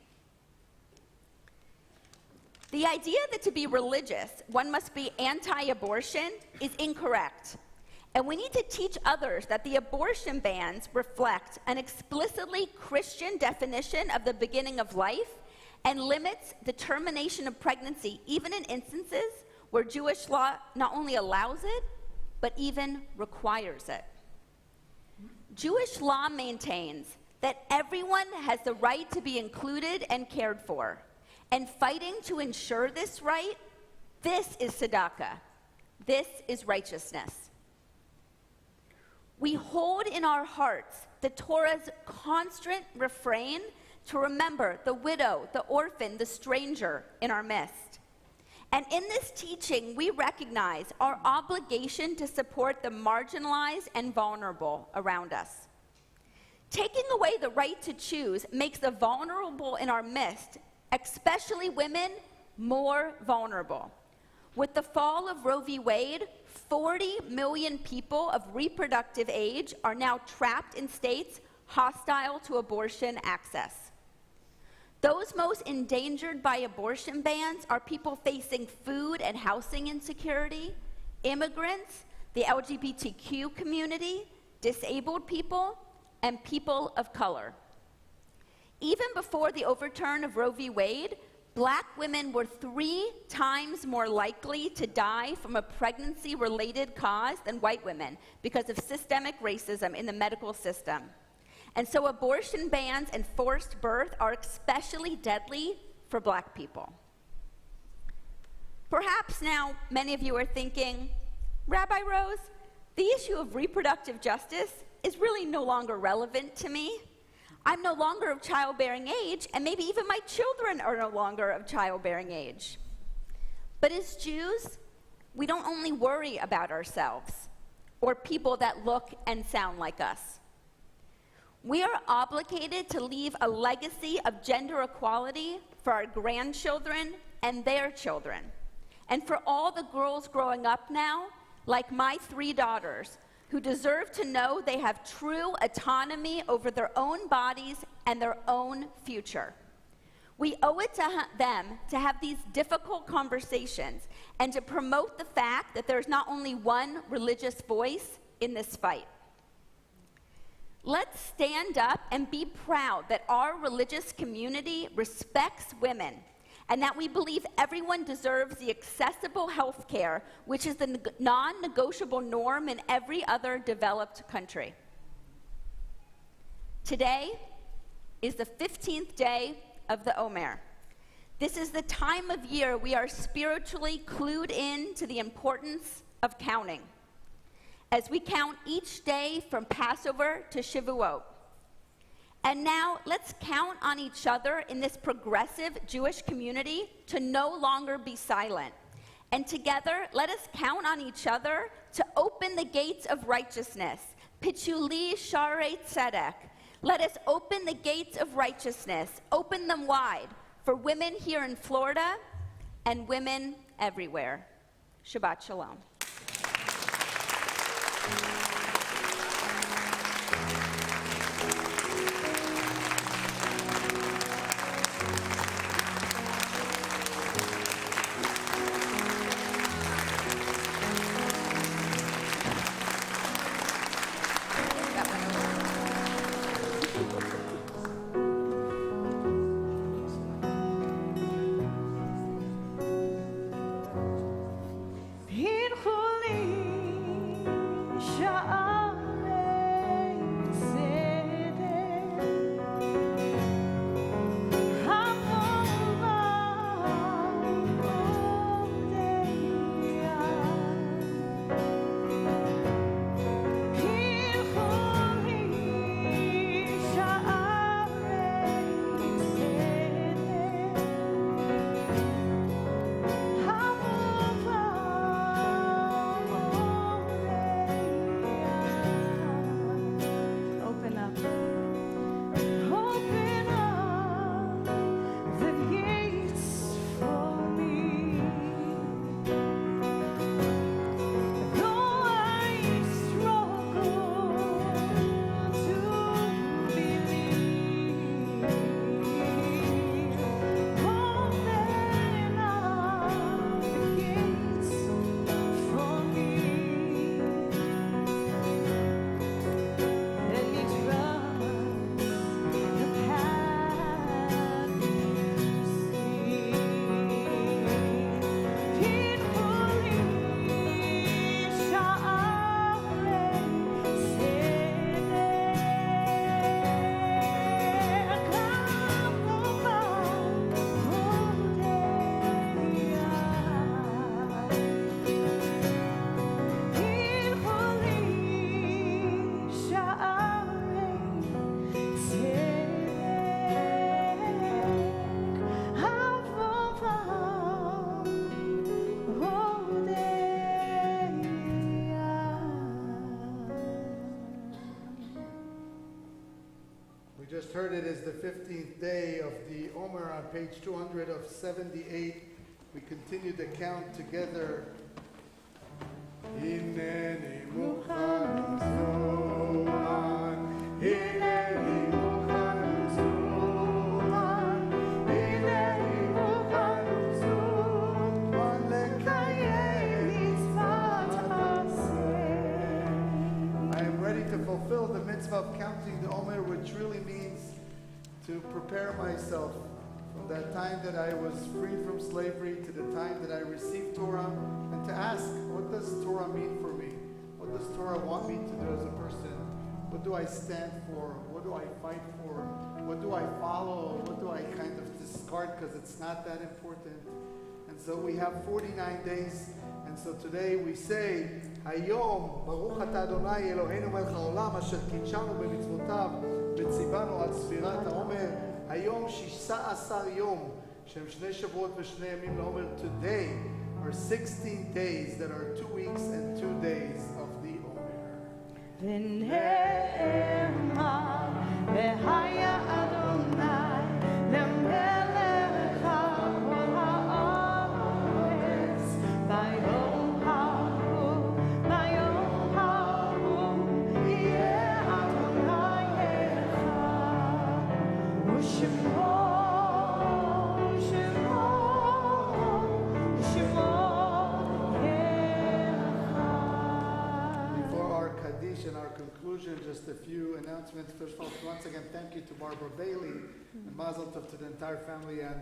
The idea that to be religious, one must be anti-abortion is incorrect. And we need to teach others that the abortion bans reflect an explicitly Christian definition of the beginning of life and limits the termination of pregnancy, even in instances where Jewish law not only allows it, but even requires it. Jewish law maintains that everyone has the right to be included and cared for. And fighting to ensure this right, this is tzedakah. This is righteousness. We hold in our hearts the Torah's constant refrain to remember the widow, the orphan, the stranger in our midst. And in this teaching, we recognize our obligation to support the marginalized and vulnerable around us. Taking away the right to choose makes the vulnerable in our midst, especially women, more vulnerable. With the fall of Roe v. Wade, 40 million people of reproductive age are now trapped in states hostile to abortion access. Those most endangered by abortion bans are people facing food and housing insecurity, immigrants, the LGBTQ community, disabled people, and people of color. Even before the overturn of Roe v. Wade, Black women were 3 times more likely to die from a pregnancy-related cause than white women because of systemic racism in the medical system. And so abortion bans and forced birth are especially deadly for Black people. Perhaps now many of you are thinking, Rabbi Rose, the issue of reproductive justice is really no longer relevant to me. I'm no longer of childbearing age, and maybe even my children are no longer of childbearing age. But as Jews, we don't only worry about ourselves or people that look and sound like us. We are obligated to leave a legacy of gender equality for our grandchildren and their children, and for all the girls growing up now, like my 3 daughters, who deserve to know they have true autonomy over their own bodies and their own future. We owe it to them to have these difficult conversations and to promote the fact that there's not only one religious voice in this fight. Let's stand up and be proud that our religious community respects women and that we believe everyone deserves the accessible health care, which is the non-negotiable norm in every other developed country. Today is the 15th day of the Omer. This is the time of year we are spiritually clued in to the importance of counting, as we count each day from Passover to Shavuot. And now let's count on each other in this progressive Jewish community to no longer be silent. And together, let us count on each other to open the gates of righteousness. Pituli Sharei Tzedek. Let us open the gates of righteousness, open them wide for women here in Florida and women everywhere. Shabbat Shalom. Shine. heard, it is the 15th day of the Omer on page 200 of 78. We continue the count together. Hineni mukhan zuman, hineni mukhan zuman, hineni mukhan zuman, lekayem mitzvat haseh. I am ready to fulfill the mitzvah of counting the Omer, which really means to prepare myself from that time that I was freed from slavery to the time that I received Torah, and to ask, what does Torah mean for me? What does Torah want me to do as a person? What do I stand for? What do I fight for? What do I follow? What do I kind of discard because it's not that important? And so we have 49 days, and so today we say, Hayom, Baruch Ata Adonai Eloheinu melech haolam, asher kitshanu b'mitzvotav, v'tzivanu al sfirat haomer, Hayom 16 yom, shem shnei shavuot v'shnei yamim la'omer. Today are 16 days that are 2 weeks and 2 days of the Omer. ונאמר, והיה אדוני למלך כל הארץ, ביום ההוא יהיה אדוני אחד, ושמו Before our Kaddish and our conclusion, just a few announcements. First of all, once again, thank you to Barbara Bailey and Mazel Tov to the entire family and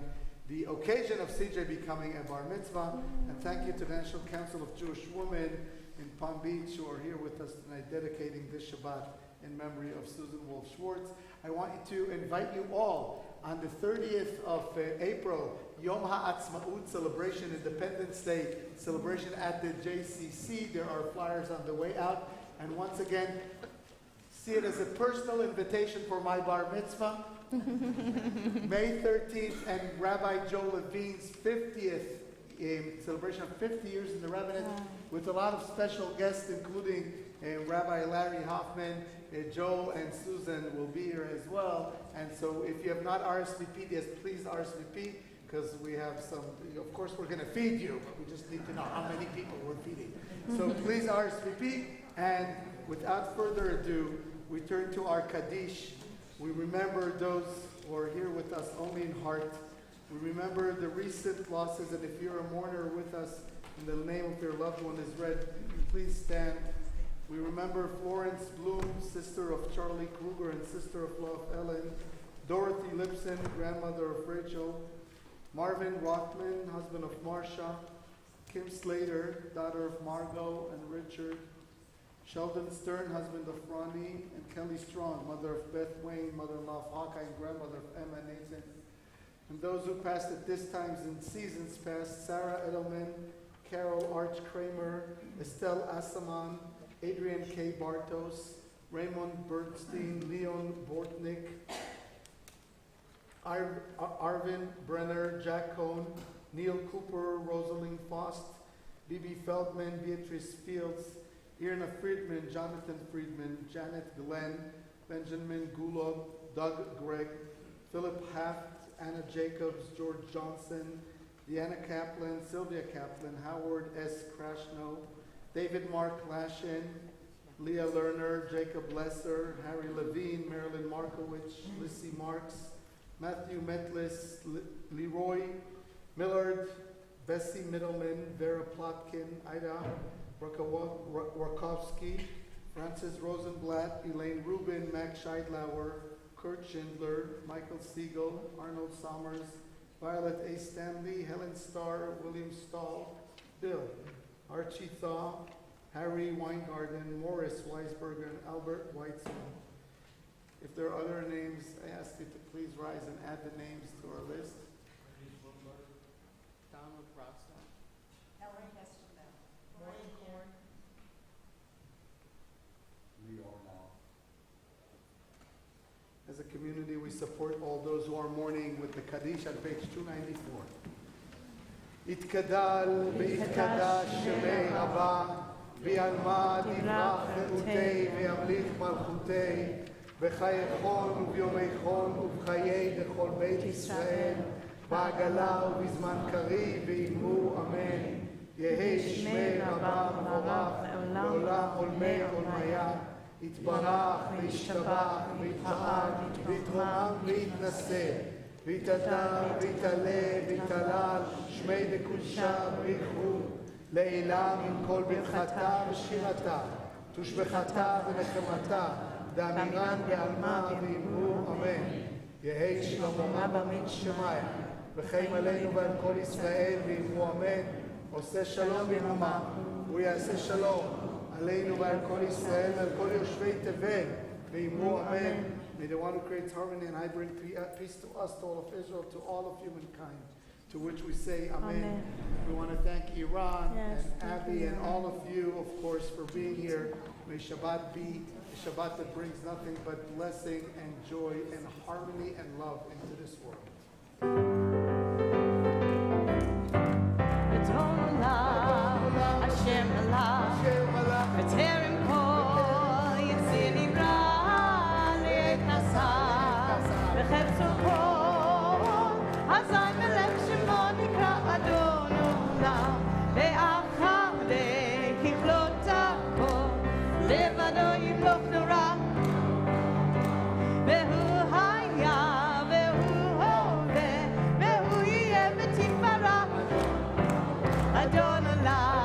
the occasion of CJ becoming a bar mitzvah. And thank you to the National Council of Jewish Women in Palm Beach who are here with us tonight dedicating this Shabbat in memory of Susan Wolf Schwartz. I want you to invite you all on the 30th of April, Yom HaAtzmaut celebration, Independence Day celebration at the JCC. There are flyers on the way out. And once again, see it as a personal invitation for my bar mitzvah. May 13th and Rabbi Joe Levine's 50th celebration of 50 years in the rabbinate with a lot of special guests, including Rabbi Larry Hoffman. Joe and Susan will be here as well. And so if you have not RSVP'd, yes, please RSVP, because we have some, of course we're going to feed you, but we just need to know how many people we're feeding. So please RSVP. And without further ado, we turn to our Kaddish. We remember those who are here with us only in heart. We remember the recent losses, and if you're a mourner with us and the name of your loved one is read, please stand. We remember Florence Bloom, sister of Charlie Kruger and sister-in-law of Ellen, Dorothy Lipson, grandmother of Rachel, Marvin Rothman, husband of Marcia, Kim Slater, daughter of Margot and Richard, Sheldon Stern, husband of Ronnie, and Kelly Strong, mother of Beth Wayne, mother-in-law of Hawkeye, and grandmother of Emma Nathan. And those who passed at this times in seasons past, Sarah Edelman, Carol Arch Kramer, Estelle Assaman, Adrian K. Bartos, Raymond Bernstein, Leon Bortnick, Arvin Brenner, Jack Cohn, Neil Cooper, Rosalind Faust, Bibi Feldman, Beatrice Fields, Irna Friedman, Jonathan Friedman, Janet Glenn, Benjamin Gulob, Doug Gregg, Philip Haft, Anna Jacobs, George Johnson, Deanna Kaplan, Sylvia Kaplan, Howard S. Krashno, David Mark Lashin, Leah Lerner, Jacob Lesser, Harry Levine, Marilyn Markowitz, Lissy Marks, Matthew Metlis, Leroy Millard, Bessie Middleman, Vera Plotkin, Ida Rakowski, Francis Rosenblatt, Elaine Rubin, Max Scheidlauer, Kurt Schindler, Michael Siegel, Arnold Sommers, Violet A. Stanley, Helen Starr, William Stahl, Bill, Archie Thaw, Harry Weingarten, Morris Weisberger, and Albert Weitzman. If there are other names, I ask you to please rise and add the names to our list. Donald Brockstown. Helen Kestenbaum. Maureen Korn. As a community, we support all those who are mourning with the Kaddish on page 294. Itkadal ve'itkadash shemei Abba, v'alma tivrach ve'utei ve'amlich malchutei, בחיי חול וביומי חול ובחיי דכל בית ישראל, בעגלה ובזמן קריב ואמרו אמן. יהי שמי רבה מבורך לעולם עולמי עולמיה, יתברך וישתבח ויתעל ויתרומם ויתנשא, ויתהדר ויתעלה ויתהלל, שמי דקודשה בריחו לעילם עם כל ברכתה ושירתה, תושבחתה ונחמתה, דאמירן בעלמה ואמרו אמן. יהי שלמה במין שמיה, וחיים עלינו ועל כל ישראל ואמרו אמן. עושה שלום במרומה, הוא יעשה שלום עלינו ועל כל ישראל ועל כל יושבי תבל ואמרו אמן. May the one who creates harmony and I bring peace to us, to all of Israel, to all of humankind, to which we say amen. We want to thank Iran and Abby and all of you, of course, for being here. May Shabbat be a Shabbat that brings nothing but blessing and joy and harmony and love into this world. Hashem Allah, B'terem kol Yitzir Nivra Le'knasa, B'chetzo kol Hazai Melech Shemo Nikra Adon Olam, Be'achar Le'kichlota kol Levado Yimloch Nora, Be'hu Haya, Be'hu Hove, Be'hu Yeh B'tifara, Adon Olam.